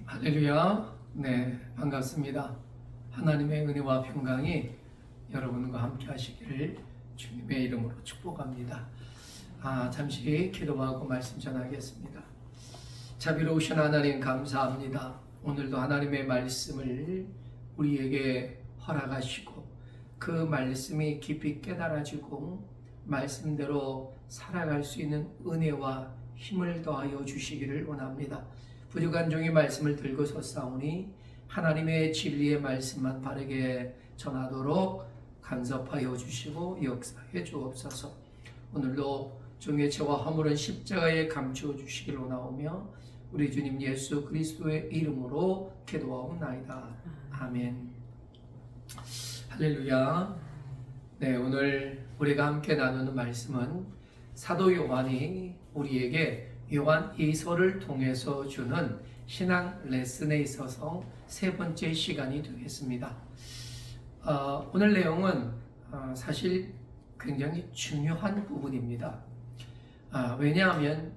할렐루야. 네, 반갑습니다. 하나님의 은혜와 평강이 여러분과 함께 하시기를 주님의 이름으로 축복합니다. 잠시 기도하고 말씀 전하겠습니다. 자비로우신 하나님 감사합니다. 오늘도 하나님의 말씀을 우리에게 허락하시고 그 말씀이 깊이 깨달아지고 말씀대로 살아갈 수 있는 은혜와 힘을 더하여 주시기를 원합니다. 부족한 종의 말씀을 들고 섰사오니 하나님의 진리의 말씀만 바르게 전하도록 간섭하여 주시고 역사해 주옵소서. 오늘도 종의 죄와 허물은 십자가에 감추어 주시기를 원하오며 우리 주님 예수 그리스도의 이름으로 기도하옵나이다. 아멘. 할렐루야. 네, 오늘 우리가 함께 나누는 말씀은 사도 요한이 우리에게 요한 2서를 통해서 주는 신앙 레슨에 있어서 세 번째 시간이 되겠습니다. 오늘 내용은 사실 굉장히 중요한 부분입니다. 왜냐하면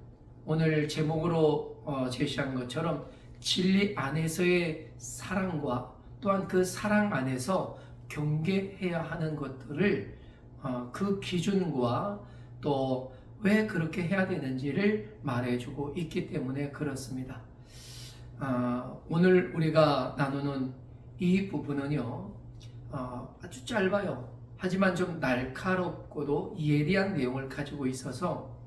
오늘 제목으로 제시한 것처럼 진리 안에서의 사랑과 또한 그 사랑 안에서 경계해야 하는 것들을 그 기준과 또 왜 그렇게 해야 되는지를 말해주고 있기 때문에 그렇습니다. 오늘 우리가 나누는 이 부분은요, 아주 짧아요. 하지만 좀 날카롭고도 예리한 내용을 가지고 있어서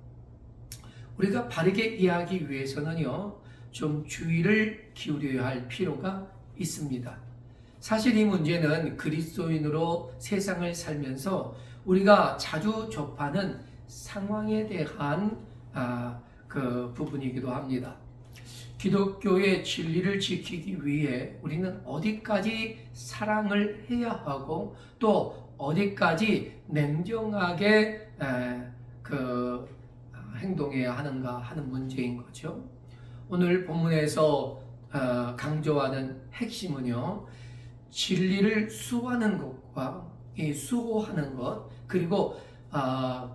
우리가 바르게 이해하기 위해서는요, 좀 주의를 기울여야 할 필요가 있습니다. 사실 이 문제는 그리스도인으로 세상을 살면서 우리가 자주 접하는 상황에 대한 그 부분이기도 합니다. 기독교의 진리를 지키기 위해 우리는 어디까지 사랑을 해야 하고 또 어디까지 냉정하게 행동해야 하는가 하는 문제인 거죠. 오늘 본문에서 강조하는 핵심은요, 진리를 수호하는 것과 이 수호하는 것, 그리고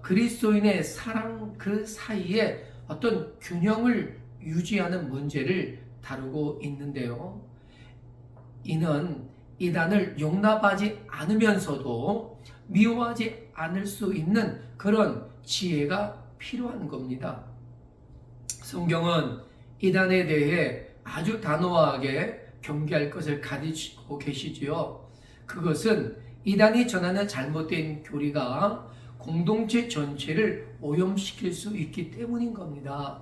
그리스도인의 사랑 그 사이에 어떤 균형을 유지하는 문제를 다루고 있는데요. 이는 이단을 용납하지 않으면서도 미워하지 않을 수 있는 그런 지혜가 필요한 겁니다. 성경은 이단에 대해 아주 단호하게 경계할 것을 가르치고 계시지요. 그것은 이단이 전하는 잘못된 교리가 공동체 전체를 오염시킬 수 있기 때문인 겁니다.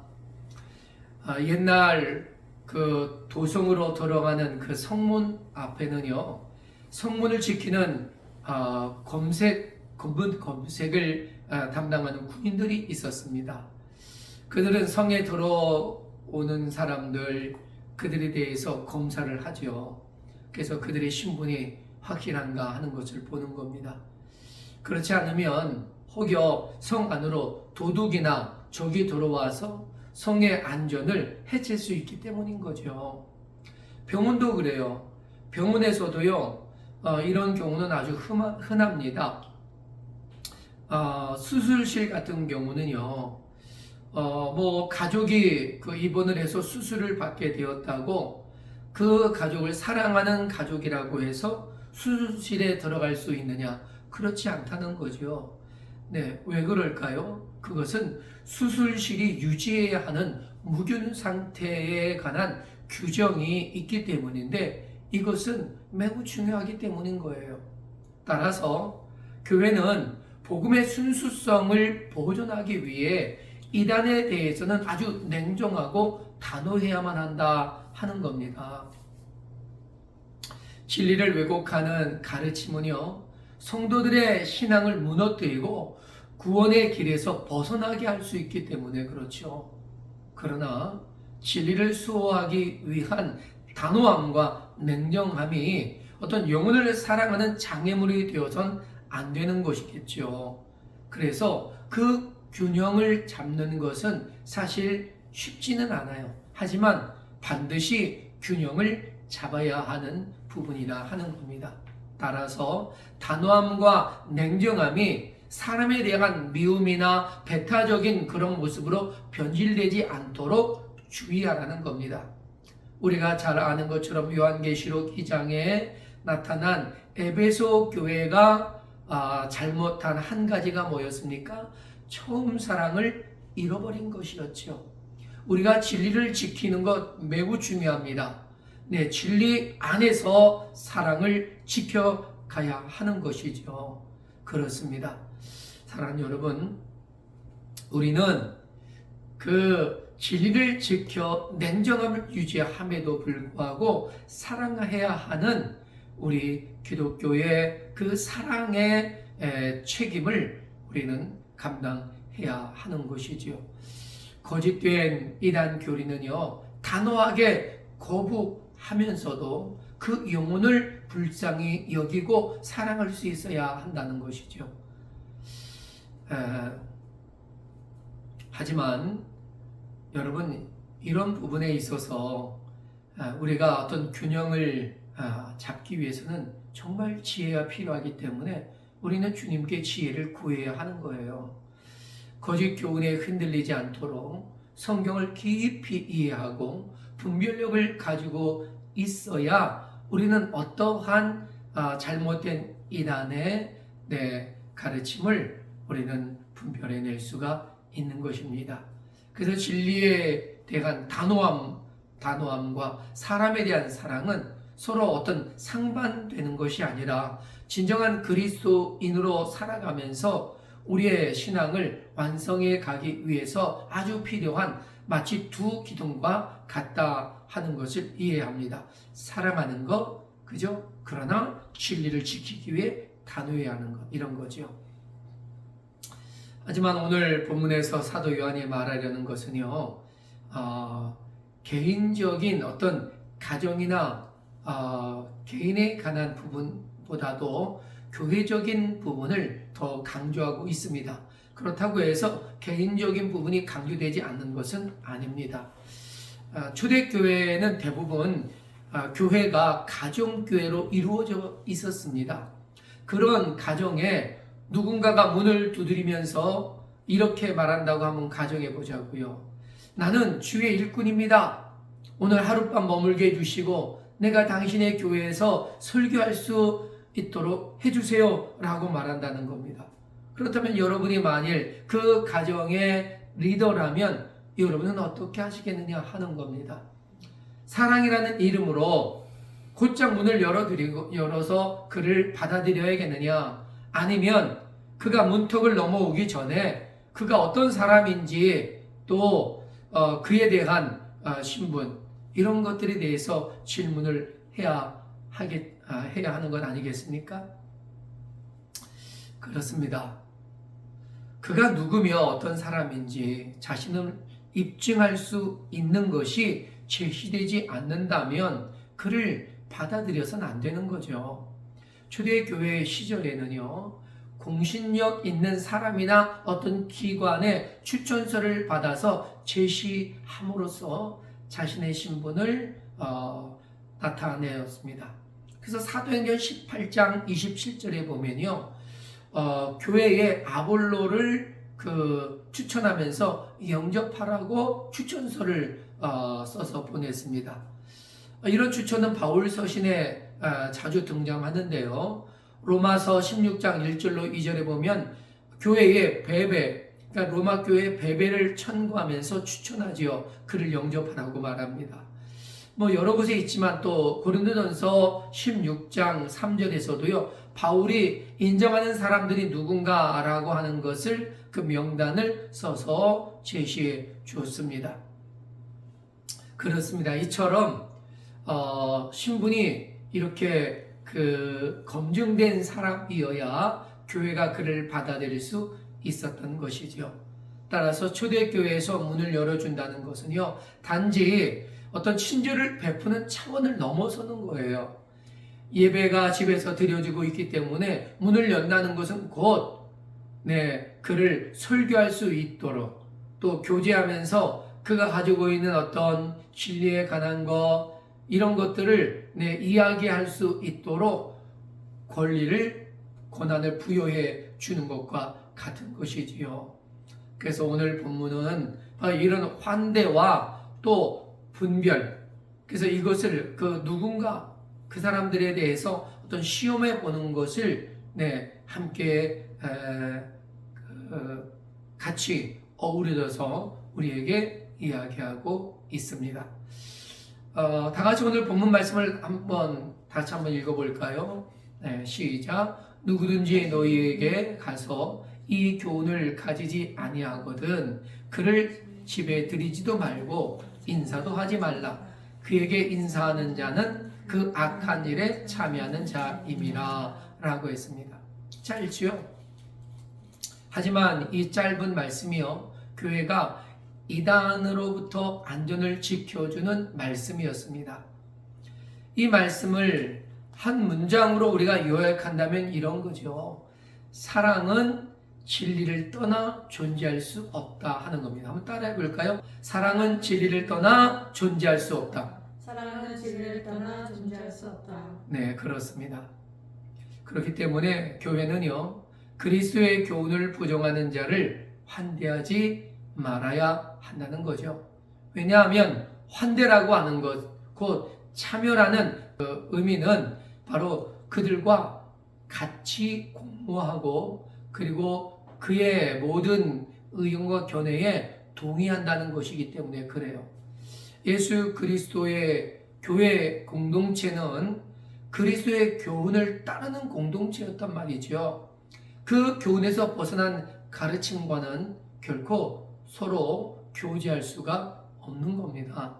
옛날 그 도성으로 들어가는 그 성문 앞에는요, 성문을 지키는 검색을 담당하는 군인들이 있었습니다. 그들은 성에 들어오는 사람들, 그들에 대해서 검사를 하죠. 그래서 그들의 신분이 확실한가 하는 것을 보는 겁니다. 그렇지 않으면 혹여 성 안으로 도둑이나 적이 들어와서 성의 안전을 해칠 수 있기 때문인 거죠. 병원도 그래요. 병원에서도요, 이런 경우는 아주 흔합니다. 수술실 같은 경우는요, 가족이 입원을 해서 수술을 받게 되었다고 그 가족을 사랑하는 가족이라고 해서 수술실에 들어갈 수 있느냐? 그렇지 않다는 거죠. 네, 왜 그럴까요? 그것은 수술실이 유지해야 하는 무균 상태에 관한 규정이 있기 때문인데 이것은 매우 중요하기 때문인 거예요. 따라서 교회는 복음의 순수성을 보존하기 위해 이단에 대해서는 아주 냉정하고 단호해야만 한다 하는 겁니다. 진리를 왜곡하는 가르침은요, 성도들의 신앙을 무너뜨리고 구원의 길에서 벗어나게 할 수 있기 때문에 그렇죠. 그러나 진리를 수호하기 위한 단호함과 냉정함이 어떤 영혼을 사랑하는 장애물이 되어선 안 되는 것이겠죠. 그래서 그 균형을 잡는 것은 사실 쉽지는 않아요. 하지만 반드시 균형을 잡아야 하는 부분이라 하는 겁니다. 따라서 단호함과 냉정함이 사람에 대한 미움이나 배타적인 그런 모습으로 변질되지 않도록 주의하라는 겁니다. 우리가 잘 아는 것처럼 요한계시록 2장에 나타난 에베소 교회가 잘못한 한 가지가 뭐였습니까? 처음 사랑을 잃어버린 것이었죠. 우리가 진리를 지키는 것 매우 중요합니다. 네, 진리 안에서 사랑을 지켜가야 하는 것이죠. 그렇습니다. 사랑하는 여러분, 우리는 그 진리를 지켜 냉정함을 유지함에도 불구하고 사랑해야 하는 우리 기독교의 그 사랑의 책임을 우리는 감당해야 하는 것이지요. 거짓된 이단 교리는요, 단호하게 거부하면서도 그 영혼을 불쌍히 여기고 사랑할 수 있어야 한다는 것이죠. 하지만 여러분, 이런 부분에 있어서 우리가 어떤 균형을 잡기 위해서는 정말 지혜가 필요하기 때문에 우리는 주님께 지혜를 구해야 하는 거예요. 거짓 교훈에 흔들리지 않도록 성경을 깊이 이해하고 분별력을 가지고 있어야 우리는 어떠한 잘못된 이단의 가르침을 우리는 분별해낼 수가 있는 것입니다. 그래서 진리에 대한 단호함과 사람에 대한 사랑은 서로 어떤 상반되는 것이 아니라 진정한 그리스도인으로 살아가면서 우리의 신앙을 완성해 가기 위해서 아주 필요한 마치 두 기둥과 같다 하는 것을 이해합니다. 사랑하는 것, 그죠? 그러나 진리를 지키기 위해 단호해야 하는 것, 이런 거죠. 하지만 오늘 본문에서 사도 요한이 말하려는 것은요, 개인적인 어떤 가정이나 개인에 관한 부분보다도 교회적인 부분을 더 강조하고 있습니다. 그렇다고 해서 개인적인 부분이 강조되지 않는 것은 아닙니다. 초대교회는 대부분 교회가 가정교회로 이루어져 있었습니다. 그런 가정에 누군가가 문을 두드리면서 이렇게 말한다고 한번 가정해 보자고요. 나는 주의 일꾼입니다. 오늘 하룻밤 머물게 해주시고 내가 당신의 교회에서 설교할 수 있도록 해주세요 라고 말한다는 겁니다. 그렇다면 여러분이 만일 그 가정의 리더라면 여러분은 어떻게 하시겠느냐 하는 겁니다. 사랑이라는 이름으로 곧장 문을 열어서 그를 받아들여야겠느냐, 아니면 그가 문턱을 넘어오기 전에 그가 어떤 사람인지 또 그에 대한 신분, 이런 것들에 대해서 질문을 해야 하는 것 아니겠습니까? 그렇습니다. 그가 누구며 어떤 사람인지 자신을 입증할 수 있는 것이 제시되지 않는다면 그를 받아들여서는 안 되는 거죠. 초대교회 시절에는요, 공신력 있는 사람이나 어떤 기관의 추천서를 받아서 제시함으로써 자신의 신분을 나타내었습니다. 그래서 사도행전 18장 27절에 보면요, 교회의 아볼로를 추천하면서 영접하라고 추천서를 써서 보냈습니다. 이런 추천은 바울 서신에 자주 등장하는데요. 로마서 16장 1절로 2절에 보면 교회의 배배, 그러니까 로마 교회의 배배를 천구하면서 추천하지요. 그를 영접하라고 말합니다. 여러 곳에 있지만 또 고린도전서 16장 3절에서도요. 바울이 인정하는 사람들이 누군가라고 하는 것을 그 명단을 써서 제시해 주었습니다. 그렇습니다. 이처럼 신분이 이렇게 검증된 사람이어야 교회가 그를 받아들일 수 있었던 것이죠. 따라서 초대교회에서 문을 열어준다는 것은요, 단지 어떤 친절을 베푸는 차원을 넘어서는 거예요. 예배가 집에서 드려지고 있기 때문에 문을 연다는 것은 곧 그를 설교할 수 있도록, 또 교제하면서 그가 가지고 있는 어떤 진리에 관한 것, 이런 것들을 이야기할 수 있도록 권한을 부여해 주는 것과 같은 것이지요. 그래서 오늘 본문은 이런 환대와 또 분별, 그래서 이것을 그 누군가 그 사람들에 대해서 어떤 시험해 보는 것을 함께 같이 어우러져서 우리에게 이야기하고 있습니다. 다 같이 오늘 본문 말씀을 다시 한번 읽어볼까요? 시작. 누구든지 너희에게 가서 이 교훈을 가지지 아니하거든 그를 집에 들이지도 말고 인사도 하지 말라. 그에게 인사하는 자는 그 악한 일에 참여하는 자임이라 라고 했습니다. 짧지요? 하지만 이 짧은 말씀이요, 교회가 이단으로부터 안전을 지켜주는 말씀이었습니다. 이 말씀을 한 문장으로 우리가 요약한다면 이런 거죠. 사랑은 진리를 떠나 존재할 수 없다 하는 겁니다. 한번 따라해 볼까요? 사랑은 진리를 떠나 존재할 수 없다. 사랑은 진리를 떠나 존재할 수 없다. 네, 그렇습니다. 그렇기 때문에 교회는요, 그리스도의 교훈을 부정하는 자를 환대하지 말아야 한다는 거죠. 왜냐하면 환대라고 하는 것, 곧 참여라는 그 의미는 바로 그들과 같이 공모하고 그리고 그의 모든 의견과 견해에 동의한다는 것이기 때문에 그래요. 예수 그리스도의 교회 공동체는 그리스도의 교훈을 따르는 공동체였단 말이죠. 그 교훈에서 벗어난 가르침과는 결코 서로 교제할 수가 없는 겁니다.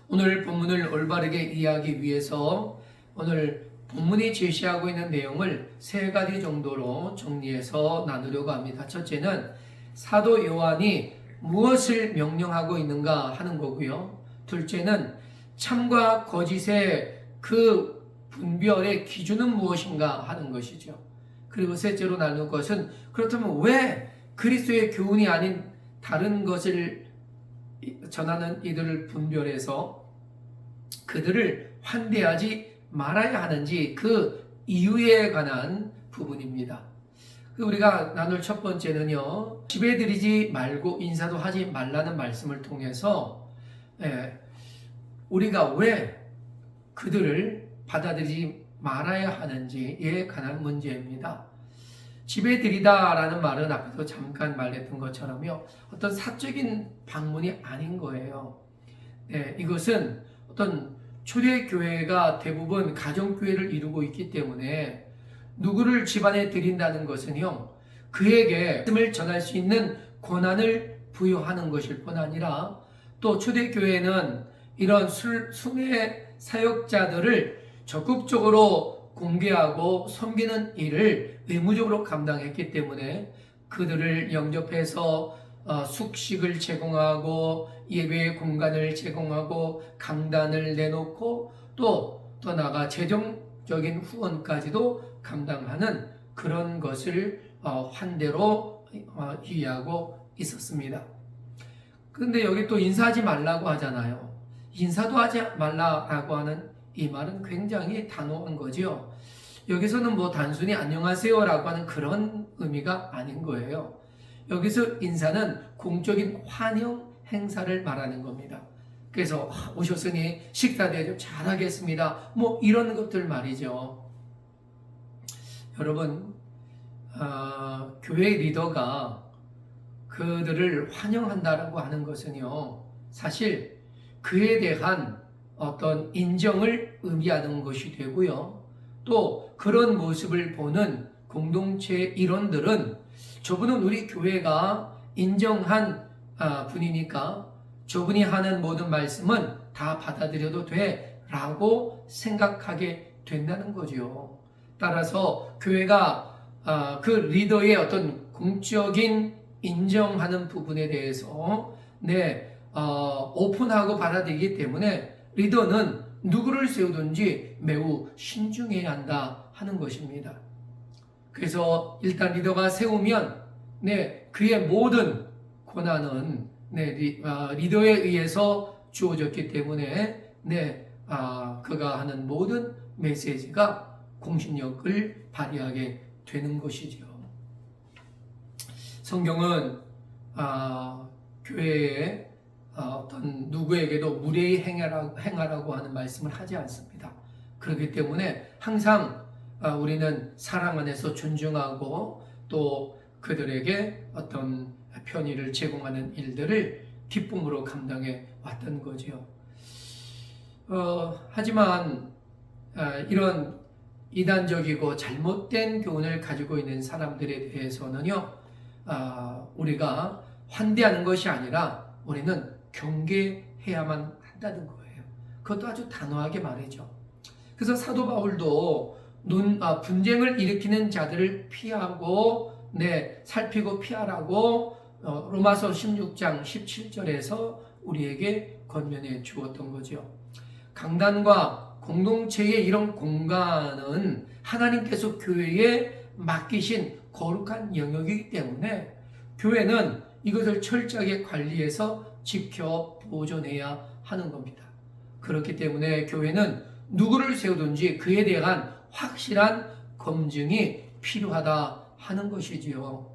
오늘 본문을 올바르게 이해하기 위해서 오늘 본문이 제시하고 있는 내용을 세 가지 정도로 정리해서 나누려고 합니다. 첫째는 사도 요한이 무엇을 명령하고 있는가 하는 거고요. 둘째는 참과 거짓의 그 분별의 기준은 무엇인가 하는 것이죠. 그리고 셋째로 나눌 것은 그렇다면 왜 그리스도의 교훈이 아닌 다른 것을 전하는 이들을 분별해서 그들을 환대하지 말아야 하는지 그 이유에 관한 부분입니다. 우리가 나눌 첫 번째는요, 집에 들이지 말고 인사도 하지 말라는 말씀을 통해서 우리가 왜 그들을 받아들이지 말아야 하는지에 관한 문제입니다. 집에 들이다라는 말은 앞에서 잠깐 말했던 것처럼요, 어떤 사적인 방문이 아닌 거예요. 이것은 어떤 초대교회가 대부분 가정교회를 이루고 있기 때문에 누구를 집안에 들인다는 것은요, 그에게 말씀을 전할 수 있는 권한을 부여하는 것일 뿐 아니라 또 초대교회는 이런 순회 사역자들을 적극적으로 공개하고 섬기는 일을 의무적으로 감당했기 때문에 그들을 영접해서 숙식을 제공하고 예배의 공간을 제공하고 강단을 내놓고 또 나아가 재정적인 후원까지도 감당하는 그런 것을 환대로 이해하고 있었습니다. 그런데 여기 또 인사하지 말라고 하잖아요. 인사도 하지 말라고 하는 이 말은 굉장히 단호한 거죠. 여기서는 뭐 단순히 안녕하세요라고 하는 그런 의미가 아닌 거예요. 여기서 인사는 공적인 환영 행사를 말하는 겁니다. 그래서 오셨으니 식사 대접 잘하겠습니다. 뭐 이런 것들 말이죠. 여러분, 교회 리더가 그들을 환영한다라고 하는 것은요, 사실 그에 대한 어떤 인정을 의미하는 것이 되고요. 또 그런 모습을 보는 공동체 일원들은 저분은 우리 교회가 인정한 분이니까 저분이 하는 모든 말씀은 다 받아들여도 돼 라고 생각하게 된다는 거죠. 따라서 교회가 그 리더의 어떤 공적인 인정하는 부분에 대해서 오픈하고 받아들이기 때문에 리더는 누구를 세우든지 매우 신중해야 한다 하는 것입니다. 그래서 일단 리더가 세우면 그의 모든 권한은 리더에 의해서 주어졌기 때문에 그가 하는 모든 메시지가 공신력을 발휘하게 되는 것이죠. 성경은 교회의 어떤 누구에게도 무례히 행하라고 하는 말씀을 하지 않습니다. 그렇기 때문에 항상 우리는 사랑 안에서 존중하고 또 그들에게 어떤 편의를 제공하는 일들을 기쁨으로 감당해 왔던 거죠. 하지만 이런 이단적이고 잘못된 교훈을 가지고 있는 사람들에 대해서는요, 우리가 환대하는 것이 아니라 우리는 경계해야만 한다는 거예요. 그것도 아주 단호하게 말이죠. 그래서 사도 바울도 분쟁을 일으키는 자들을 피하고 살피고 피하라고 로마서 16장 17절에서 우리에게 권면해 주었던 거죠. 강단과 공동체의 이런 공간은 하나님께서 교회에 맡기신 거룩한 영역이기 때문에 교회는 이것을 철저하게 관리해서 지켜 보존해야 하는 겁니다. 그렇기 때문에 교회는 누구를 세우든지 그에 대한 확실한 검증이 필요하다 하는 것이지요.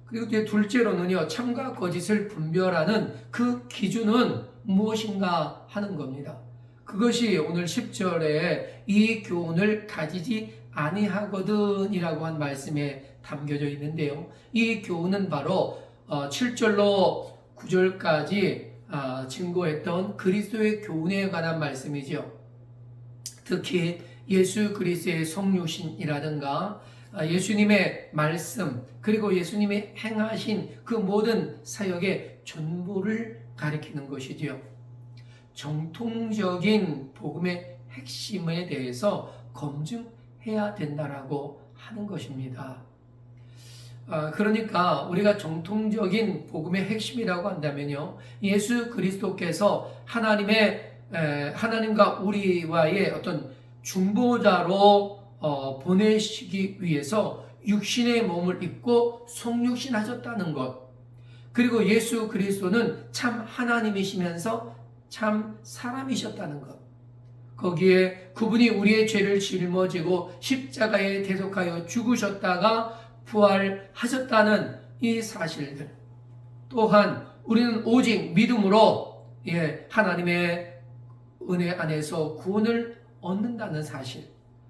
그리고 이제 둘째로는요, 참과 거짓을 분별하는 그 기준은 무엇인가 하는 겁니다. 그것이 오늘 10절에 이 교훈을 가지지 아니하거든 이라고 한 말씀에 담겨져 있는데요. 이 교훈은 바로 7절로 9절까지 증거했던 그리스도의 교훈에 관한 말씀이죠. 특히 예수 그리스도의 성육신이라든가 예수님의 말씀 그리고 예수님이 행하신 그 모든 사역의 전부를 가리키는 것이지요. 정통적인 복음의 핵심에 대해서 검증해야 된다라고 하는 것입니다. 그러니까 우리가 정통적인 복음의 핵심이라고 한다면요, 예수 그리스도께서 하나님과 우리와의 어떤 중보자로 보내시기 위해서 육신의 몸을 입고 성육신하셨다는 것, 그리고 예수 그리스도는 참 하나님이시면서 참 사람이셨다는 것, 거기에 그분이 우리의 죄를 жил머지고 십자가에 대속하여 죽으셨다가 부활하셨다는 이 사실들, 또한 우리는 오직 믿음으로 하나님의 은혜 안에서 구원을 얻는다는 사실,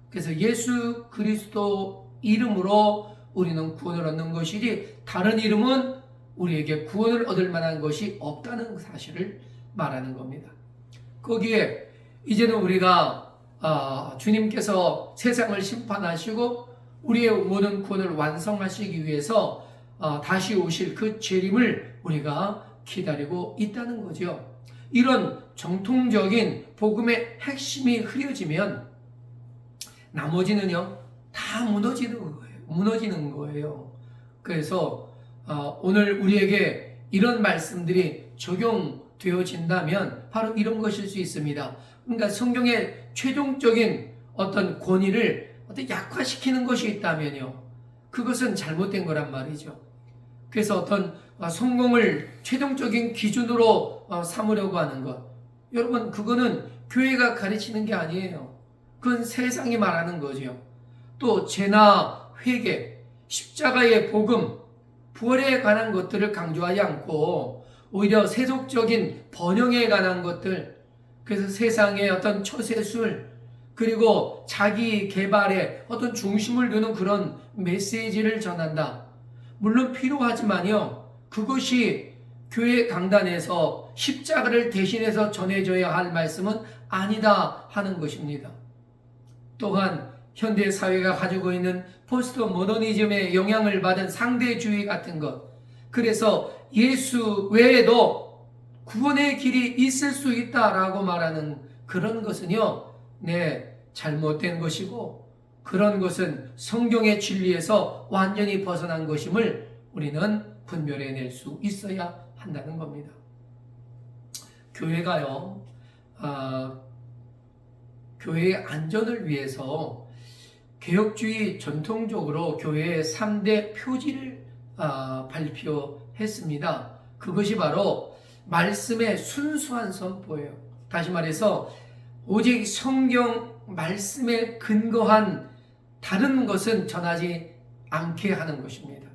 그래서 예수 그리스도 이름으로 우리는 구원을 얻는 것이지 다른 이름은 우리에게 구원을 얻을 만한 것이 없다는 사실을 말하는 겁니다. 거기에 이제는 우리가 주님께서 세상을 심판하시고 우리의 모든 구원을 완성하시기 위해서 다시 오실 그 재림을 우리가 기다리고 있다는 거죠. 이런 정통적인 복음의 핵심이 흐려지면 나머지는요 다 무너지는 거예요. 그래서 오늘 우리에게 이런 말씀들이 적용되어진다면 바로 이런 것일 수 있습니다. 그러니까 성경의 최종적인 어떤 권위를 약화시키는 것이 있다면요, 그것은 잘못된 거란 말이죠. 그래서 어떤 성공을 최종적인 기준으로 삼으려고 하는 것, 여러분 그거는 교회가 가르치는 게 아니에요. 그건 세상이 말하는 거죠. 또 죄나 회개, 십자가의 복음, 부활에 관한 것들을 강조하지 않고 오히려 세속적인 번영에 관한 것들, 그래서 세상의 어떤 처세술, 그리고 자기 개발에 어떤 중심을 두는 그런 메시지를 전한다. 물론 필요하지만요, 그것이 교회 강단에서 십자가를 대신해서 전해져야 할 말씀은 아니다 하는 것입니다. 또한 현대 사회가 가지고 있는 포스트 모더니즘의 영향을 받은 상대주의 같은 것, 그래서 예수 외에도 구원의 길이 있을 수 있다라고 말하는 그런 것은요, 잘못된 것이고 그런 것은 성경의 진리에서 완전히 벗어난 것임을 우리는 분별해낼 수 있어야 한다는 겁니다. 교회가요, 교회의 안전을 위해서 개혁주의 전통적으로 교회의 3대 표지를 발표했습니다. 그것이 바로 말씀의 순수한 선포예요. 다시 말해서 오직 성경 말씀에 근거한 다른 것은 전하지 않게 하는 것입니다.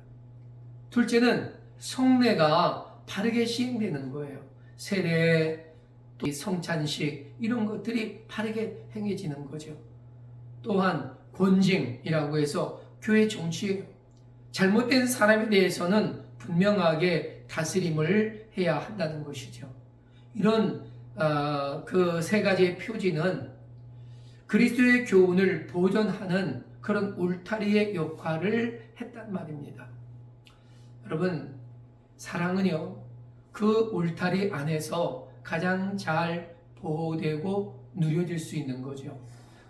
둘째는 성례가 바르게 시행되는 거예요. 세례, 또 성찬식 이런 것들이 바르게 행해지는 거죠. 또한 권징이라고 해서 교회 정치예요. 잘못된 사람에 대해서는 분명하게 다스림을 해야 한다는 것이죠. 이런 그 세 가지의 표지는 그리스도의 교훈을 보존하는 그런 울타리의 역할을 했단 말입니다. 여러분, 사랑은요, 그 울타리 안에서 가장 잘 보호되고 누려질 수 있는 거죠.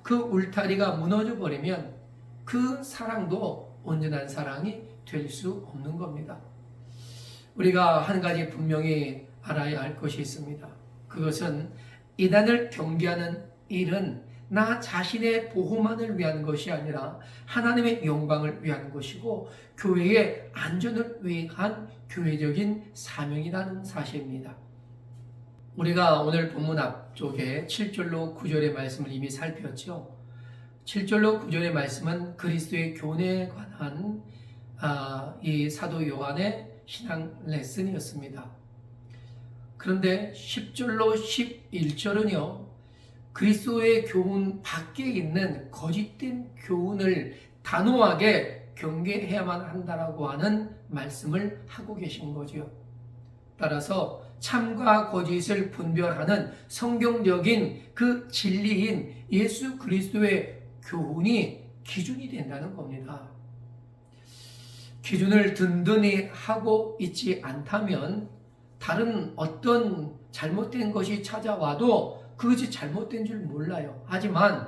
그 울타리가 무너져 버리면 그 사랑도 온전한 사랑이 될 수 없는 겁니다. 우리가 한 가지 분명히 알아야 할 것이 있습니다. 그것은 이단을 경계하는 일은 나 자신의 보호만을 위한 것이 아니라 하나님의 영광을 위한 것이고 교회의 안전을 위한 교회적인 사명이라는 사실입니다. 우리가 오늘 본문 앞쪽에 7절로 9절의 말씀을 이미 살폈죠. 7절로 9절의 말씀은 그리스도의 교훈에 관한 이 사도 요한의 신앙 레슨이었습니다. 그런데 10절로 11절은요, 그리스도의 교훈 밖에 있는 거짓된 교훈을 단호하게 경계해야만 한다라고 하는 말씀을 하고 계신 거죠. 따라서 참과 거짓을 분별하는 성경적인 그 진리인 예수 그리스도의 교훈이 기준이 된다는 겁니다. 기준을 든든히 하고 있지 않다면 다른 어떤 잘못된 것이 찾아와도 그것이 잘못된 줄 몰라요. 하지만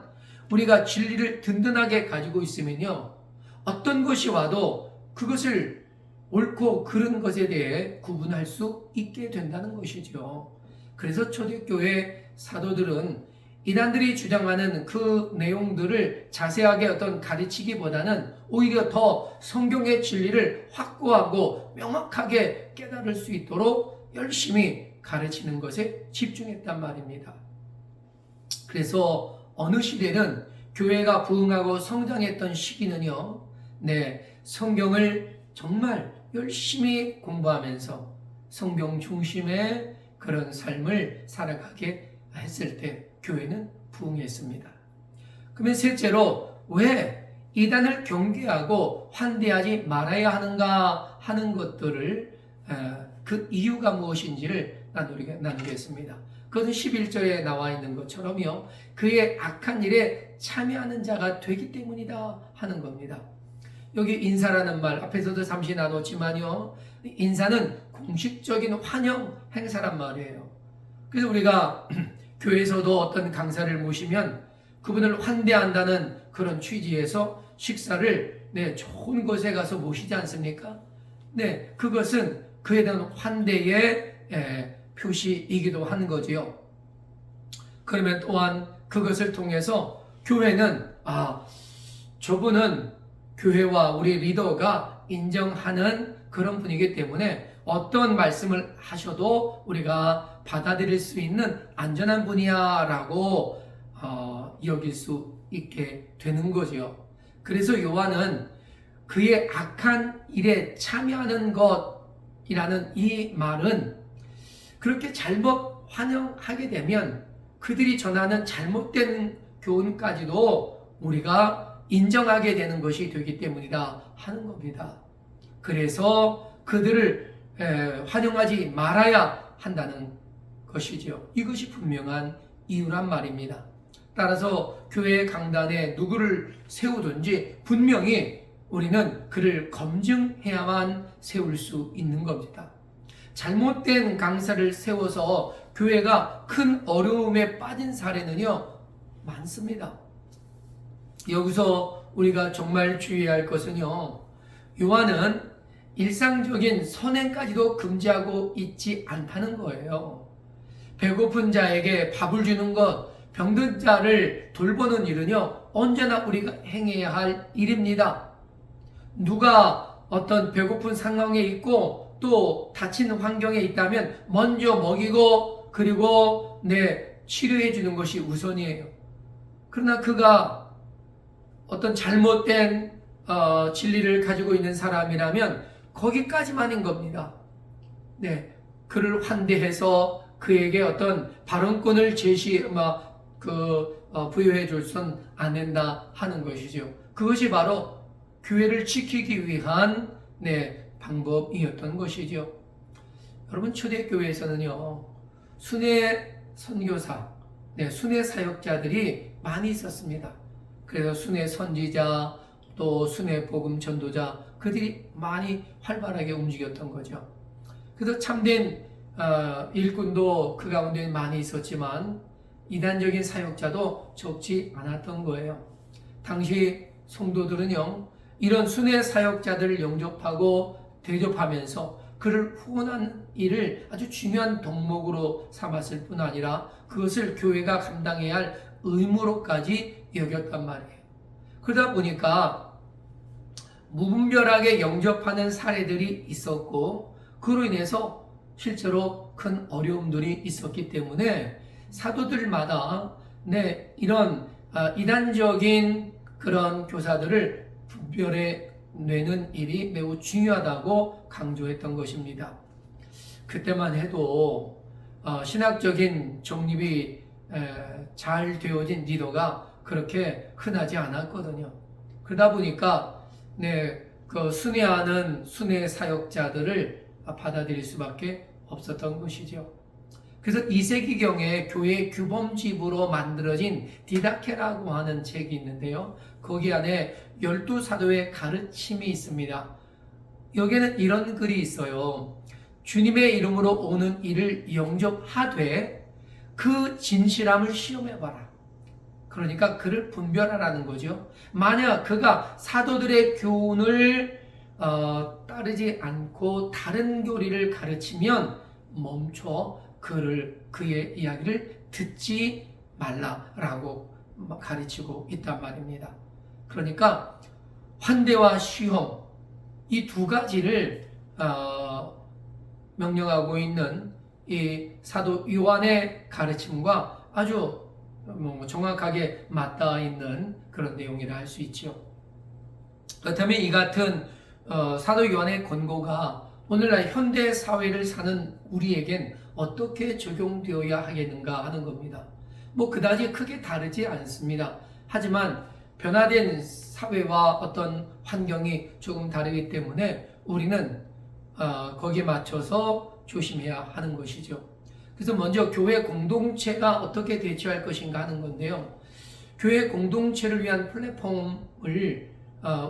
우리가 진리를 든든하게 가지고 있으면요, 어떤 것이 와도 그것을 옳고 그른 것에 대해 구분할 수 있게 된다는 것이죠. 그래서 초대교회 사도들은 이단들이 주장하는 그 내용들을 자세하게 어떤 가르치기보다는 오히려 더 성경의 진리를 확고하고 명확하게 깨달을 수 있도록 열심히 가르치는 것에 집중했단 말입니다. 그래서 어느 시대는 교회가 부흥하고 성장했던 시기는요, 성경을 정말 열심히 공부하면서 성경 중심의 그런 삶을 살아가게 했을 때 교회는 부흥했습니다. 그러면 셋째로 왜 이단을 경계하고 환대하지 말아야 하는가 하는 것들을 그 이유가 무엇인지를 나누겠습니다. 그것은 11절에 나와 있는 것처럼요, 그의 악한 일에 참여하는 자가 되기 때문이다 하는 겁니다. 여기 인사라는 말 앞에서도 잠시 나눴지만요, 인사는 공식적인 환영 행사란 말이에요. 그래서 우리가 교회에서도 어떤 강사를 모시면 그분을 환대한다는 그런 취지에서 식사를 좋은 곳에 가서 모시지 않습니까? 그것은 그에 대한 환대의 표시이기도 하는 거지요. 그러면 또한 그것을 통해서 교회는 저분은 교회와 우리 리더가 인정하는 그런 분이기 때문에 어떤 말씀을 하셔도 우리가 받아들일 수 있는 안전한 분이야 라고 여길 수 있게 되는 거죠. 그래서 요한은 그의 악한 일에 참여하는 것이라는 이 말은 그렇게 잘못 환영하게 되면 그들이 전하는 잘못된 교훈까지도 우리가 인정하게 되는 것이 되기 때문이다 하는 겁니다. 그래서 그들을 환영하지 말아야 한다는 것이죠. 이것이 분명한 이유란 말입니다. 따라서 교회 강단에 누구를 세우든지 분명히 우리는 그를 검증해야만 세울 수 있는 겁니다. 잘못된 강사를 세워서 교회가 큰 어려움에 빠진 사례는요, 많습니다. 여기서 우리가 정말 주의해야 할 것은요, 요한은 일상적인 선행까지도 금지하고 있지 않다는 거예요. 배고픈 자에게 밥을 주는 것, 병든 자를 돌보는 일은요, 언제나 우리가 행해야 할 일입니다. 누가 어떤 배고픈 상황에 있고 또 다친 환경에 있다면 먼저 먹이고 그리고 치료해 주는 것이 우선이에요. 그러나 그가 어떤 잘못된 진리를 가지고 있는 사람이라면 거기까지만인 겁니다. 그를 환대해서 그에게 어떤 발언권을 부여해 줄 수는 안 된다 하는 것이죠. 그것이 바로 교회를 지키기 위한 방법이었던 것이죠. 여러분, 초대교회에서는요, 순회 선교사, 순회 사역자들이 많이 있었습니다. 그래서 순회 선지자, 또 순회 복음 전도자, 그들이 많이 활발하게 움직였던 거죠. 그래서 참된 일꾼도 그 가운데 많이 있었지만 이단적인 사역자도 적지 않았던 거예요. 당시 성도들은요, 이런 순회 사역자들을 영접하고 대접하면서 그를 후원하는 일을 아주 중요한 덕목으로 삼았을 뿐 아니라 그것을 교회가 감당해야 할 의무로까지 여겼단 말이에요. 그러다 보니까 무분별하게 영접하는 사례들이 있었고, 그로 인해서 실제로 큰 어려움들이 있었기 때문에 사도들마다 이런 이단적인 그런 교사들을 분별해 내는 일이 매우 중요하다고 강조했던 것입니다. 그때만 해도 신학적인 정립이 잘 되어진 리더가 그렇게 흔하지 않았거든요. 그러다 보니까 그 순회하는 순회 사역자들을 받아들일 수밖에 없었던 것이죠. 그래서 2세기경에 교회 규범집으로 만들어진 디다케라고 하는 책이 있는데요. 거기 안에 12사도의 가르침이 있습니다. 여기에는 이런 글이 있어요. 주님의 이름으로 오는 이를 영접하되 그 진실함을 시험해봐라. 그러니까 그를 분별하라는 거죠. 만약 그가 사도들의 교훈을 따르지 않고 다른 교리를 가르치면 멈춰 그의 이야기를 듣지 말라라고 가르치고 있단 말입니다. 그러니까 환대와 시험, 이 두 가지를 명령하고 있는 이 사도 요한의 가르침과 아주 정확하게 맞닿아 있는 그런 내용이라 할 수 있죠. 그렇다면 이 같은 사도 요한의 권고가 오늘날 현대 사회를 사는 우리에겐 어떻게 적용되어야 하겠는가 하는 겁니다. 그다지 크게 다르지 않습니다. 하지만 변화된 사회와 어떤 환경이 조금 다르기 때문에 우리는 거기에 맞춰서 조심해야 하는 것이죠. 그래서 먼저 교회 공동체가 어떻게 대처할 것인가 하는 건데요. 교회 공동체를 위한 플랫폼을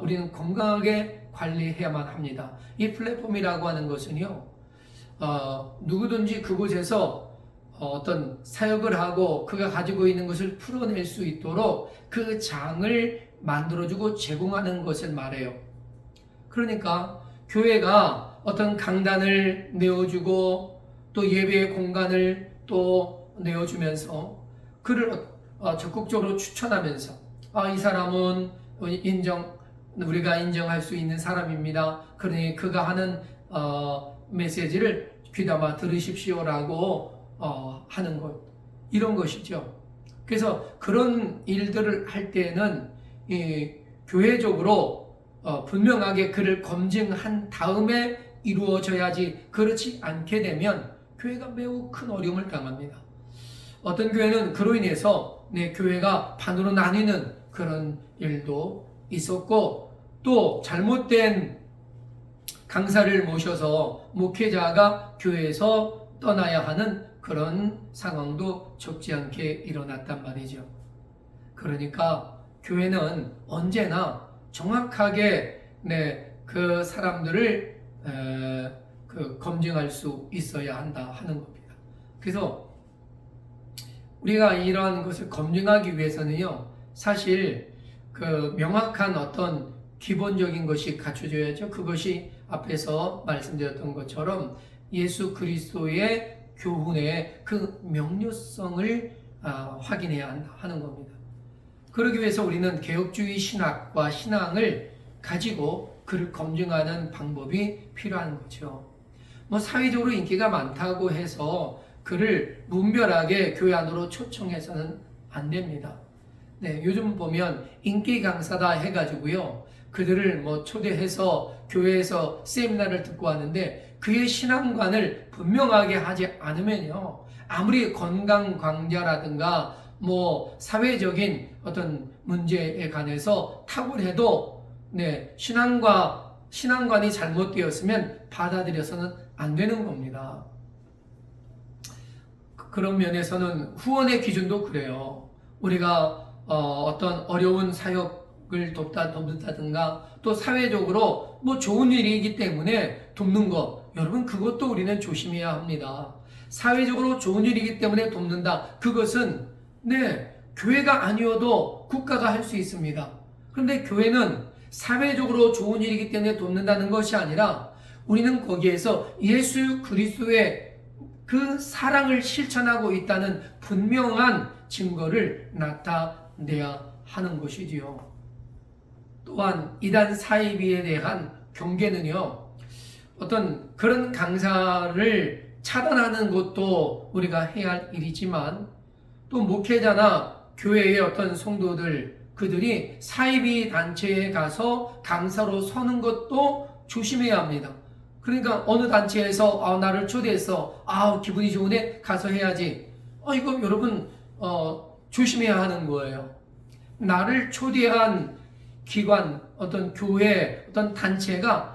우리는 건강하게 관리해야만 합니다. 이 플랫폼이라고 하는 것은요, 누구든지 그곳에서 어떤 사역을 하고 그가 가지고 있는 것을 풀어낼 수 있도록 그 장을 만들어주고 제공하는 것을 말해요. 그러니까 교회가 어떤 강단을 내어주고 또 예배의 공간을 또 내어주면서 그를 적극적으로 추천하면서 이 사람은 우리가 인정할 수 있는 사람입니다. 그러니 그가 하는 메시지를 귀담아 들으십시오라고 하는 것, 이런 것이죠. 그래서 그런 일들을 할 때는 교회적으로 분명하게 그를 검증한 다음에 이루어져야지, 그렇지 않게 되면 교회가 매우 큰 어려움을 당합니다. 어떤 교회는 그로 인해서 교회가 반으로 나뉘는 그런 일도 있었고, 또 잘못된 강사를 모셔서 목회자가 교회에서 떠나야 하는 그런 상황도 적지 않게 일어났단 말이죠. 그러니까 교회는 언제나 정확하게 그 사람들을 검증할 수 있어야 한다 하는 겁니다. 그래서 우리가 이러한 것을 검증하기 위해서는요, 사실 그 명확한 어떤 기본적인 것이 갖춰져야죠. 그것이 앞에서 말씀드렸던 것처럼 예수 그리스도의 교훈의 그 명료성을 확인해야 한다 하는 겁니다. 그러기 위해서 우리는 개혁주의 신학과 신앙을 가지고 그를 검증하는 방법이 필요한 거죠. 사회적으로 인기가 많다고 해서 그를 무분별하게 교회 안으로 초청해서는 안 됩니다. 요즘 보면 인기 강사다 해가지고요, 그들을 초대해서 교회에서 세미나를 듣고 하는데 그의 신앙관을 분명하게 하지 않으면요, 아무리 건강 강좌라든가 뭐 사회적인 어떤 문제에 관해서 탁월해도 신앙관이 잘못되었으면 받아들여서는 안 되는 겁니다. 그런 면에서는 후원의 기준도 그래요. 우리가 어떤 어려운 사역을 돕는다든가 또 사회적으로 뭐 좋은 일이기 때문에 돕는 것, 여러분 그것도 우리는 조심해야 합니다. 사회적으로 좋은 일이기 때문에 돕는다. 그것은 교회가 아니어도 국가가 할 수 있습니다. 그런데 교회는 사회적으로 좋은 일이기 때문에 돕는다는 것이 아니라 우리는 거기에서 예수 그리스도의 그 사랑을 실천하고 있다는 분명한 증거를 나타내야 하는 것이지요. 또한 이단 사이비에 대한 경계는요, 어떤 그런 강사를 차단하는 것도 우리가 해야 할 일이지만 또 목회자나 교회의 어떤 성도들 그들이 사이비 단체에 가서 강사로 서는 것도 조심해야 합니다. 그러니까 어느 단체에서 나를 초대했어, 기분이 좋으네, 가서 해야지. 이거 여러분 조심해야 하는 거예요. 나를 초대한 기관, 어떤 교회, 어떤 단체가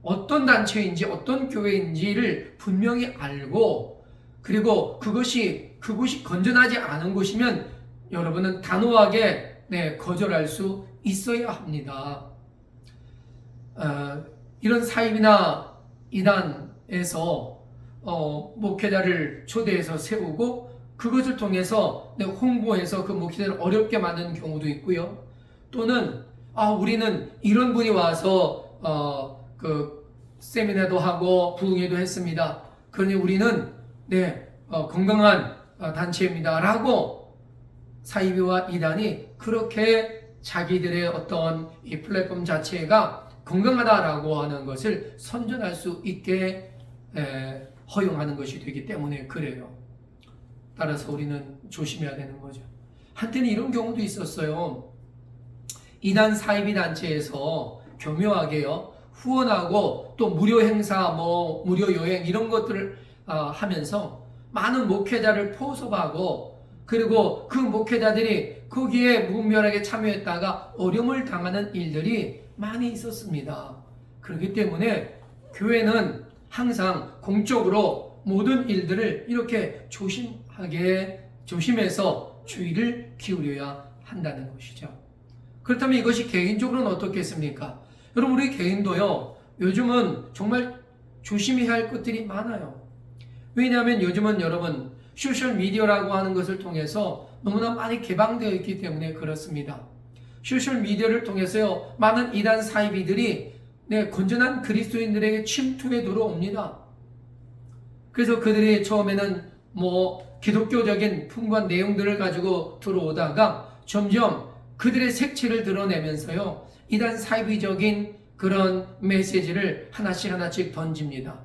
어떤 단체인지 어떤 교회인지를 분명히 알고, 그리고 그것이 건전하지 않은 곳이면 여러분은 단호하게 거절할 수 있어야 합니다. 이런 사입이나 이단에서 목회자를 초대해서 세우고 그것을 통해서 홍보해서 그 목회자를 어렵게 만드는 경우도 있고요. 또는 우리는 이런 분이 와서 그 세미나도 하고 부흥회도 했습니다. 그러니 우리는 건강한 단체입니다 라고 사이비와 이단이 그렇게 자기들의 어떤 이 플랫폼 자체가 건강하다라고 하는 것을 선전할 수 있게 허용하는 것이 되기 때문에 그래요. 따라서 우리는 조심해야 되는 거죠. 한때는 이런 경우도 있었어요. 이단 사이비 단체에서 교묘하게요, 후원하고 또 무료 행사, 무료 여행 이런 것들을 하면서 많은 목회자를 포섭하고, 그리고 그 목회자들이 거기에 무분별하게 참여했다가 어려움을 당하는 일들이 많이 있었습니다. 그렇기 때문에 교회는 항상 공적으로 모든 일들을 이렇게 조심해서 주의를 기울여야 한다는 것이죠. 그렇다면 이것이 개인적으로는 어떻겠습니까? 여러분, 우리 개인도요, 요즘은 정말 조심해야 할 것들이 많아요. 왜냐하면 요즘은 여러분 소셜미디어라고 하는 것을 통해서 너무나 많이 개방되어 있기 때문에 그렇습니다. 소셜미디어를 통해서요, 많은 이단 사이비들이 건전한 그리스도인들에게 침투해 들어옵니다. 그래서 그들이 처음에는 기독교적인 풍부한 내용들을 가지고 들어오다가 점점 그들의 색채를 드러내면서요, 이단 사이비적인 그런 메시지를 하나씩 던집니다.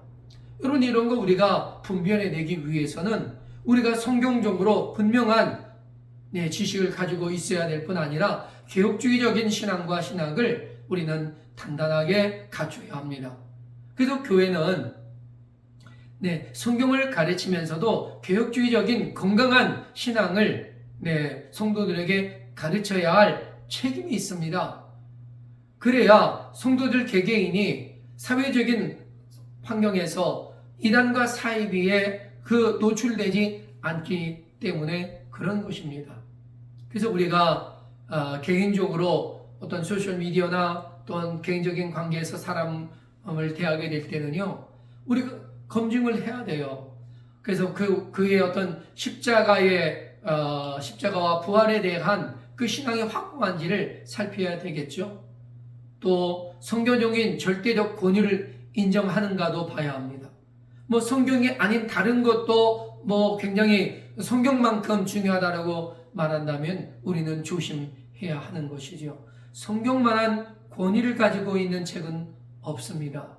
여러분, 이런 거 우리가 분별해내기 위해서는 우리가 성경적으로 분명한 지식을 가지고 있어야 될 뿐 아니라 개혁주의적인 신앙과 신학을 우리는 단단하게 갖춰야 합니다. 그래서 교회는 성경을 가르치면서도 개혁주의적인 건강한 신앙을 성도들에게 가르쳐야 할 책임이 있습니다. 그래야 성도들 개개인이 사회적인 환경에서 이단과 사이비에 노출되지 않기 때문에 그런 것입니다. 그래서 우리가 개인적으로 어떤 소셜미디어나 또는 개인적인 관계에서 사람을 대하게 될 때는요, 우리가 검증을 해야 돼요. 그래서 그의 어떤 십자가와 부활에 대한 그 신앙이 확고한지를 살펴야 되겠죠. 또 성경적인 절대적 권위를 인정하는가도 봐야 합니다. 성경이 아닌 다른 것도 굉장히 성경만큼 중요하다라고 말한다면 우리는 조심해야 하는 것이죠. 성경만한 권위를 가지고 있는 책은 없습니다.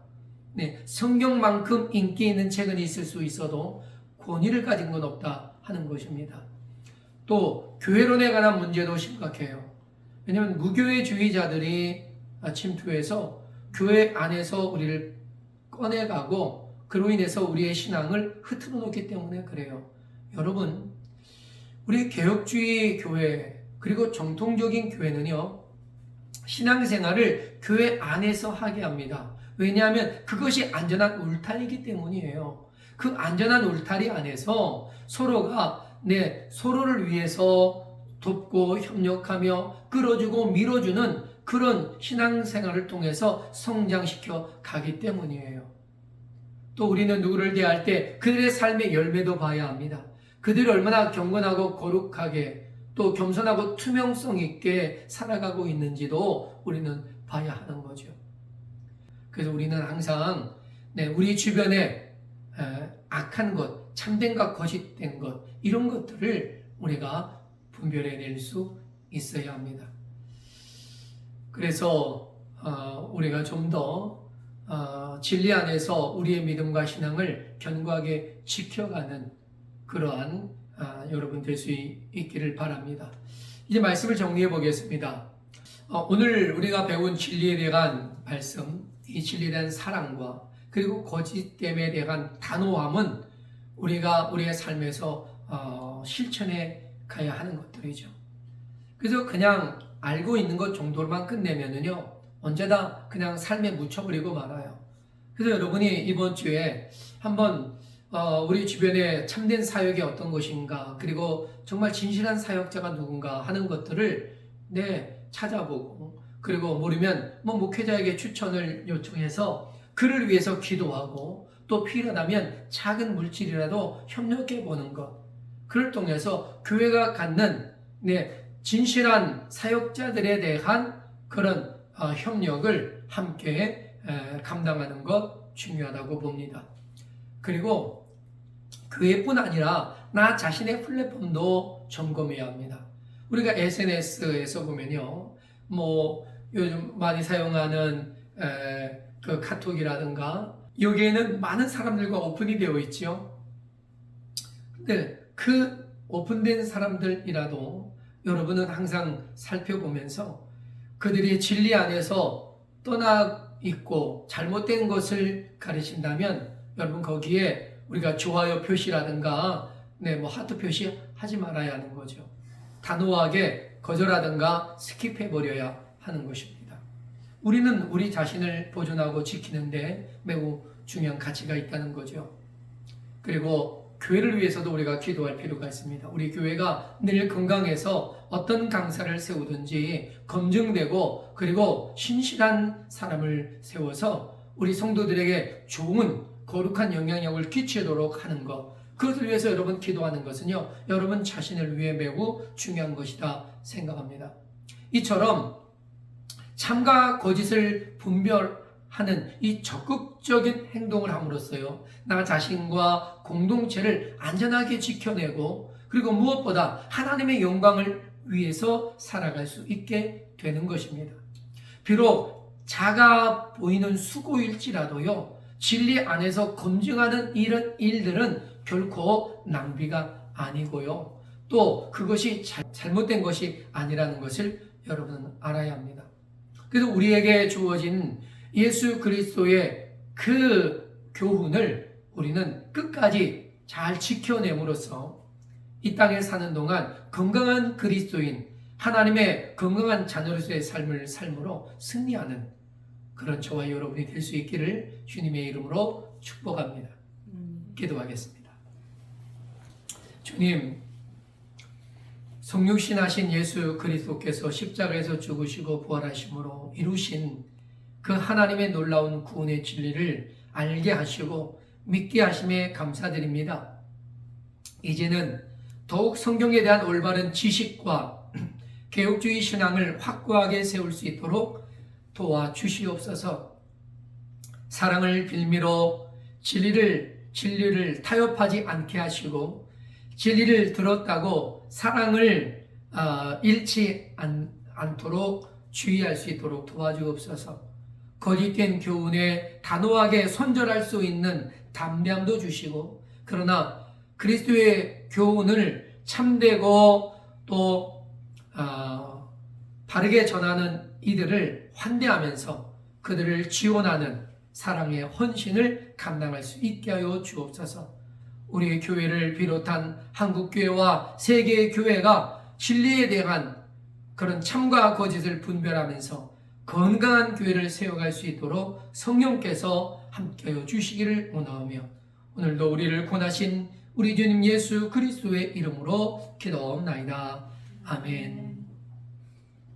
성경만큼 인기 있는 책은 있을 수 있어도 권위를 가진 건 없다 하는 것입니다. 또 교회론에 관한 문제도 심각해요. 왜냐하면 무교회주의자들이 침투해서 교회 안에서 우리를 꺼내가고 그로 인해서 우리의 신앙을 흐트러 놓기 때문에 그래요. 여러분, 우리 개혁주의 교회 그리고 정통적인 교회는요, 신앙생활을 교회 안에서 하게 합니다. 왜냐하면 그것이 안전한 울타리이기 때문이에요. 그 안전한 울타리 안에서 서로가 서로를 위해서 돕고 협력하며 끌어주고 밀어주는 그런 신앙생활을 통해서 성장시켜 가기 때문이에요. 또 우리는 누구를 대할 때 그들의 삶의 열매도 봐야 합니다. 그들이 얼마나 경건하고 거룩하게 또 겸손하고 투명성 있게 살아가고 있는지도 우리는 봐야 하는 거죠. 그래서 우리는 항상 우리 주변에 악한 것, 참된과 거짓된 것, 이런 것들을 우리가 분별해낼 수 있어야 합니다. 그래서 우리가 좀 더 진리 안에서 우리의 믿음과 신앙을 견고하게 지켜가는 그러한 여러분 될 수 있기를 바랍니다. 이제 말씀을 정리해 보겠습니다. 오늘 우리가 배운 진리에 대한 말씀, 이 진리에 대한 사랑과 그리고 거짓됨에 대한 단호함은 우리가 우리의 삶에서 실천해 가야 하는 것들이죠. 그래서 그냥 알고 있는 것 정도로만 끝내면은요, 언제나 그냥 삶에 묻혀버리고 말아요. 그래서 여러분이 이번 주에 한번 우리 주변에 참된 사역이 어떤 것인가, 그리고 정말 진실한 사역자가 누군가 하는 것들을 찾아보고, 그리고 모르면 목회자에게 추천을 요청해서 그를 위해서 기도하고, 또 필요하다면 작은 물질이라도 협력해 보는 것, 그를 통해서 교회가 갖는 진실한 사역자들에 대한 그런 협력을 함께 감당하는 것 중요하다고 봅니다. 그리고 교회뿐 아니라 나 자신의 플랫폼도 점검해야 합니다. 우리가 SNS에서 보면요, 요즘 많이 사용하는 그 카톡이라든가 여기에는 많은 사람들과 오픈이 되어 있죠. 근데 그 오픈된 사람들이라도 여러분은 항상 살펴보면서 그들이 진리 안에서 떠나 있고 잘못된 것을 가르친다면 여러분 거기에 우리가 좋아요 표시라든가 하트 표시 하지 말아야 하는 거죠. 단호하게 거절하든가 스킵해 버려야 하는 것입니다. 우리는 우리 자신을 보존하고 지키는데 매우 중요한 가치가 있다는 거죠. 그리고 교회를 위해서도 우리가 기도할 필요가 있습니다. 우리 교회가 늘 건강해서 어떤 강사를 세우든지 검증되고 그리고 신실한 사람을 세워서 우리 성도들에게 좋은 거룩한 영향력을 끼치도록 하는 것, 그것을 위해서 여러분 기도하는 것은요, 여러분 자신을 위해 매우 중요한 것이다 생각합니다. 이처럼 참과 거짓을 분별하는 이 적극적인 행동을 함으로써요, 나 자신과 공동체를 안전하게 지켜내고 그리고 무엇보다 하나님의 영광을 위해서 살아갈 수 있게 되는 것입니다. 비록 작아 보이는 수고일지라도요, 진리 안에서 검증하는 이런 일들은 결코 낭비가 아니고요, 또 그것이 잘못된 것이 아니라는 것을 여러분은 알아야 합니다. 그래서 우리에게 주어진 예수 그리스도의 그 교훈을 우리는 끝까지 잘 지켜냄으로써 이 땅에 사는 동안 건강한 그리스도인, 하나님의 건강한 자녀로서의 삶을 삶으로 승리하는 그런 저와 여러분이 될 수 있기를 주님의 이름으로 축복합니다. 기도하겠습니다. 주님, 성육신하신 예수 그리스도께서 십자가에서 죽으시고 부활하심으로 이루신 그 하나님의 놀라운 구원의 진리를 알게 하시고 믿게 하심에 감사드립니다. 이제는 더욱 성경에 대한 올바른 지식과 개혁주의 신앙을 확고하게 세울 수 있도록 도와주시옵소서. 사랑을 빌미로 진리를 타협하지 않게 하시고 진리를 들었다고 사랑을 잃지 않도록 주의할 수 있도록 도와주옵소서. 거짓된 교훈에 단호하게 손절할 수 있는 담대함도 주시고, 그러나 그리스도의 교훈을 참되고 또 바르게 전하는 이들을 환대하면서 그들을 지원하는 사랑의 헌신을 감당할 수 있게 하여 주옵소서. 우리의 교회를 비롯한 한국교회와 세계의 교회가 진리에 대한 그런 참과 거짓을 분별하면서 건강한 교회를 세워갈 수 있도록 성령께서 함께하여 주시기를 원하오며, 오늘도 우리를 권하신 우리 주님 예수 그리스도의 이름으로 기도하옵나이다. 아멘.